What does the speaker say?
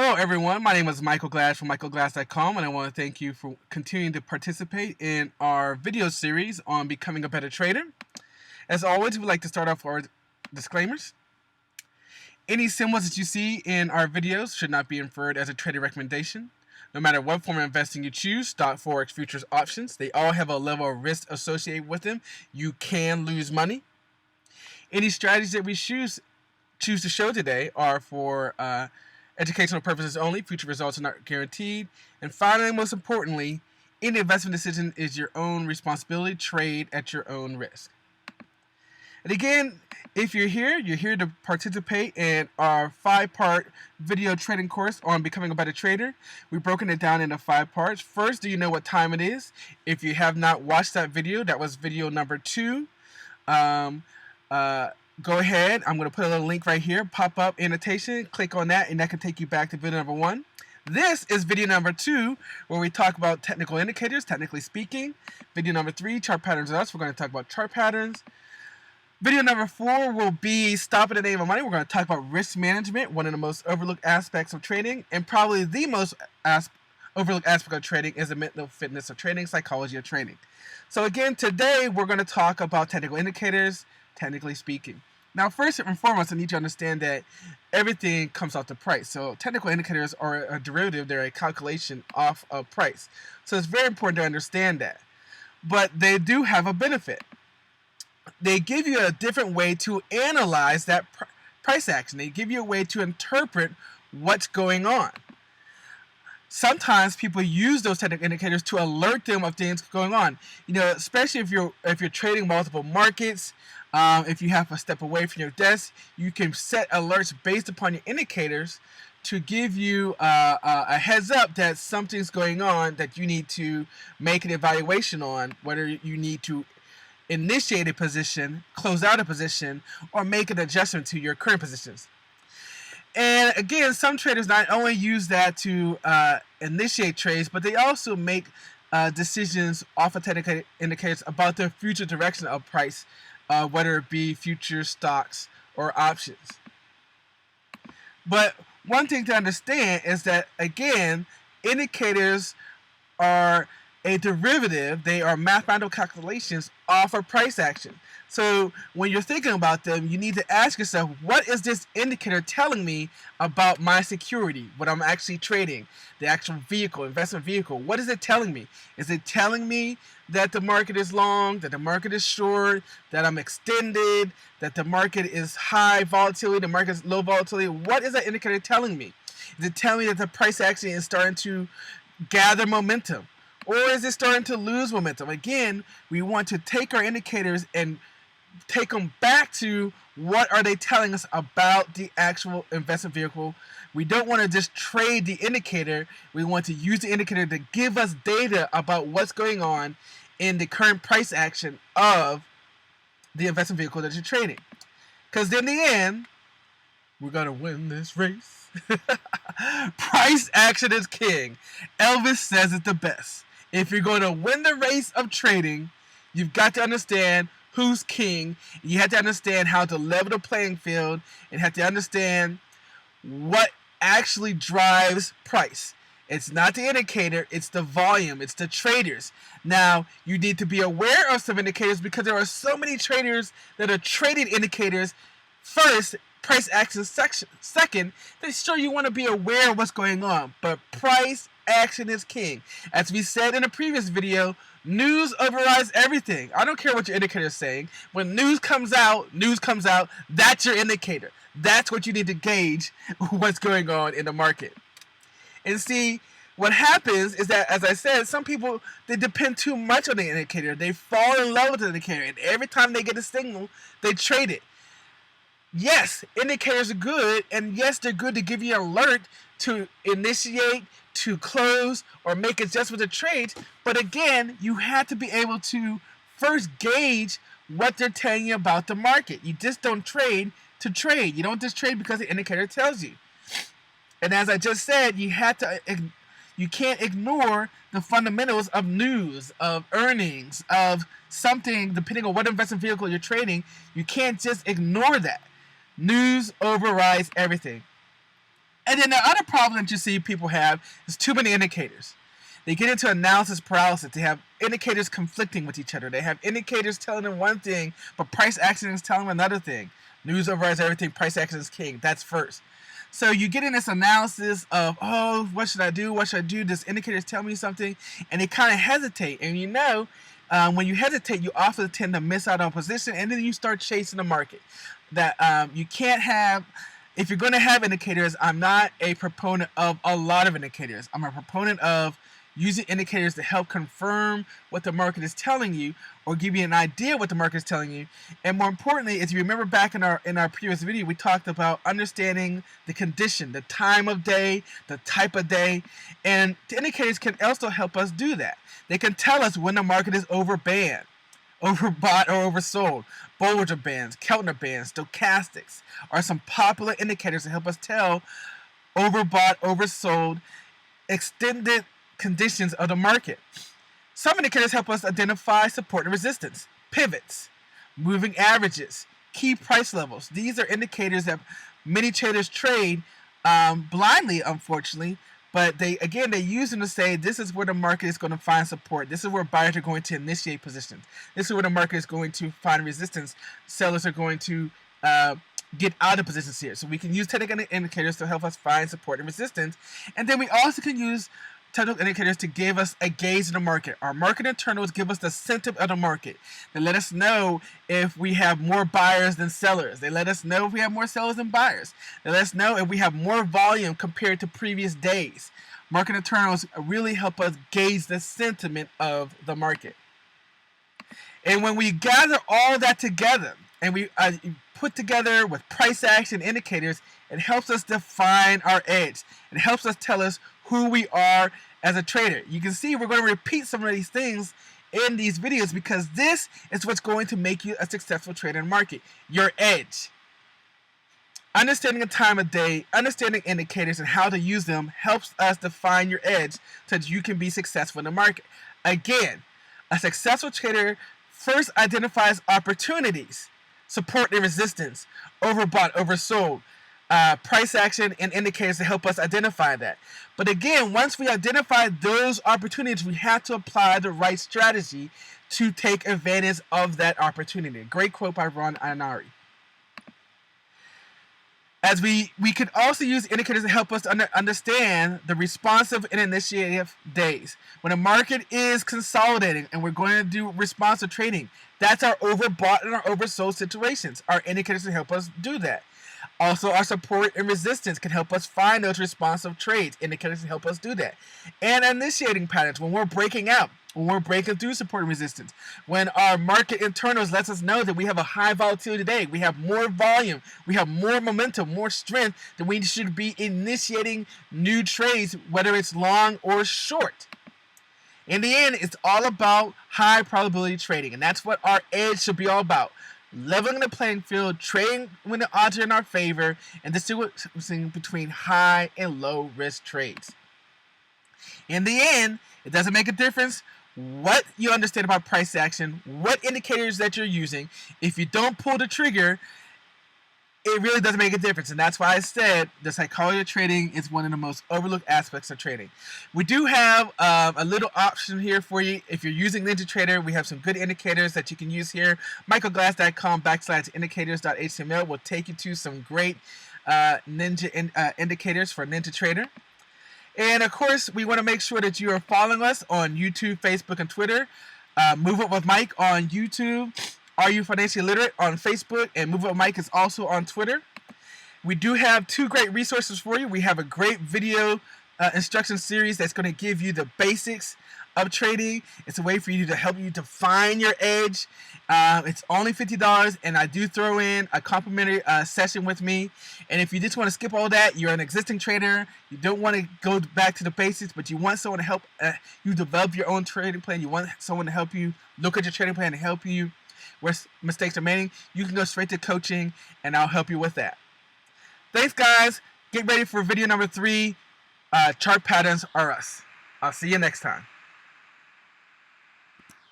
Hello, everyone. My name is Michael Glass from michaelglass.com, and I want to thank you for continuing to participate in our video series on becoming a better trader. As always, we'd like to start off our disclaimers. Any symbols that you see in our videos should not be inferred as a trading recommendation. No matter what form of investing you choose, stock, forex, futures, options, they all have a level of risk associated with them. You can lose money. Any strategies that we choose to show today are for educational purposes only. Future results are not guaranteed. And finally, most importantly, any investment decision is your own responsibility. Trade at your own risk. And again, if you're here to participate in our 5-part video trading course on becoming a better trader. We've broken it down into 5 parts. First, do you know what time it is? If you have not watched that video, that was video number 2. Go ahead. I'm going to put a little link right here. Pop up annotation. Click on that, and that can take you back to video number 1. This is video number 2, where we talk about technical indicators, technically speaking. Video number 3, chart patterns and us. We're going to talk about chart patterns. Video number 4 will be Stop in the Name of Money. We're going to talk about risk management, one of the most overlooked aspects of trading, and probably the most overlooked aspect of trading is the mental fitness of trading, psychology of trading. So again, today we're going to talk about technical indicators, technically speaking. Now, first and foremost, I need you to understand that everything comes off the price. So technical indicators are a derivative. They're a calculation off of price. So it's very important to understand that. But they do have a benefit. They give you a different way to analyze that price action. They give you a way to interpret what's going on. Sometimes people use those technical indicators to alert them of things going on. You know, especially if you're trading multiple markets, if you have to step away from your desk, you can set alerts based upon your indicators to give you a heads up that something's going on that you need to make an evaluation on, whether you need to initiate a position, close out a position, or make an adjustment to your current positions. And again, some traders not only use that to initiate trades, but they also make decisions off of technical indicators about the future direction of price, whether it be futures, stocks, or options. But one thing to understand is that, again, indicators are a derivative. They are mathematical calculations off of price action. So when you're thinking about them, you need to ask yourself, what is this indicator telling me about my security, what I'm actually trading, the actual vehicle, investment vehicle? What is it telling me? Is it telling me that the market is long, that the market is short, that I'm extended, that the market is high volatility, the market is low volatility? What is that indicator telling me? Is it telling me that the price action is starting to gather momentum? Or is it starting to lose momentum? Again, we want to take our indicators and take them back to what are they telling us about the actual investment vehicle. We don't want to just trade the indicator. We want to use the indicator to give us data about what's going on in the current price action of the investment vehicle that you're trading. Because in the end, we're going to win this race. Price action is king. Elvis says it the best. If you're going to win the race of trading, you've got to understand who's king. You have to understand how to level the playing field and have to understand what actually drives price. It's not the indicator, it's the volume, it's the traders. Now, you need to be aware of some indicators because there are so many traders that are trading indicators first, price action second. They sure you want to be aware of what's going on, but price action is king. As we said in a previous video, news overrides everything. I don't care what your indicator is saying. When news comes out, that's your indicator. That's what you need to gauge what's going on in the market. And see, what happens is that, as I said, some people, they depend too much on the indicator. They fall in love with the indicator, and every time they get a signal, they trade it. Yes, indicators are good, and yes, they're good to give you an alert to initiate, to close, or make adjustments to trades. But again, you have to be able to first gauge what they're telling you about the market. You just don't trade to trade. You don't just trade because the indicator tells you. And as I just said, you can't ignore the fundamentals of news, of earnings, of something, depending on what investment vehicle you're trading. You can't just ignore that. News overrides everything. And then the other problem that you see people have is too many indicators. They get into analysis paralysis. They have indicators conflicting with each other. They have indicators telling them one thing, but price action is telling them another thing. News overrides everything. Price action is king. That's first. So you get in this analysis of, oh, what should I do? What should I do? This indicator tell me something, and they kind of hesitate. And when you hesitate, you often tend to miss out on position, and then you start chasing the market. That you can't have. If you're going to have indicators, I'm not a proponent of a lot of indicators. I'm a proponent of using indicators to help confirm what the market is telling you or give you an idea what the market is telling you. And more importantly, as you remember back in our previous video, we talked about understanding the condition, the time of day, the type of day, and the indicators can also help us do that. They can tell us when the market is overbought or oversold. Bollinger Bands, Keltner Bands, stochastics are some popular indicators to help us tell overbought, oversold, extended conditions of the market. Some indicators help us identify support and resistance, pivots, moving averages, key price levels. These are indicators that many traders trade blindly, unfortunately, but they use them to say this is where the market is going to find support. This is where buyers are going to initiate positions. This is where the market is going to find resistance. Sellers are going to get out of positions here. So we can use technical indicators to help us find support and resistance. And then we also can use technical indicators to give us a gauge of the market. Our market internals give us the sentiment of the market. They let us know if we have more buyers than sellers. They let us know if we have more sellers than buyers. They let us know if we have more volume compared to previous days. Market internals really help us gauge the sentiment of the market. And when we gather all that together and we put together with price action indicators, it helps us define our edge. It helps us tell us who we are as a trader. You can see we're going to repeat some of these things in these videos because this is what's going to make you a successful trader in the market. Your edge. Understanding the time of day, understanding indicators and how to use them helps us define your edge so that you can be successful in the market. Again, a successful trader first identifies opportunities, support and resistance, overbought, oversold, price action and indicators to help us identify that. But again, once we identify those opportunities, we have to apply the right strategy to take advantage of that opportunity. Great quote by Ron Iannieri. As we could also use indicators to help us understand the responsive and initiative days. When a market is consolidating and we're going to do responsive trading, that's our overbought and our oversold situations. Our indicators can help us do that. Also, our support and resistance can help us find those responsive trades. Indicators can help us do that. And initiating patterns, when we're breaking out, when we're breaking through support and resistance, when our market internals lets us know that we have a high volatility today, we have more volume, we have more momentum, more strength, then we should be initiating new trades, whether it's long or short. In the end, it's all about high probability trading, and that's what our edge should be all about. Leveling the playing field, trading when the odds are in our favor, and distinguishing between high and low risk trades. In the end, it doesn't make a difference what you understand about price action, what indicators that you're using. If you don't pull the trigger, it really doesn't make a difference. And that's why I said the psychology of trading is one of the most overlooked aspects of trading. We do have a little option here for you. If you're using NinjaTrader, we have some good indicators that you can use here. michaelglass.com/indicators.html will take you to some great indicators for NinjaTrader. And of course, we want to make sure that you are following us on YouTube, Facebook, and Twitter. Move Up with Mike on YouTube. Are You Financially Literate on Facebook, and Move Up Mike is also on Twitter. We do have two great resources for you. We have a great video instruction series that's going to give you the basics of trading. It's a way for you to help you define your edge. It's only $50, and I do throw in a complimentary session with me. And if you just want to skip all that, you're an existing trader, you don't want to go back to the basics, but you want someone to help you develop your own trading plan, you want someone to help you look at your trading plan and help you where mistakes are made, you can go straight to coaching, and I'll help you with that. Thanks, guys. Get ready for video number 3. Chart patterns are us. I'll see you next time.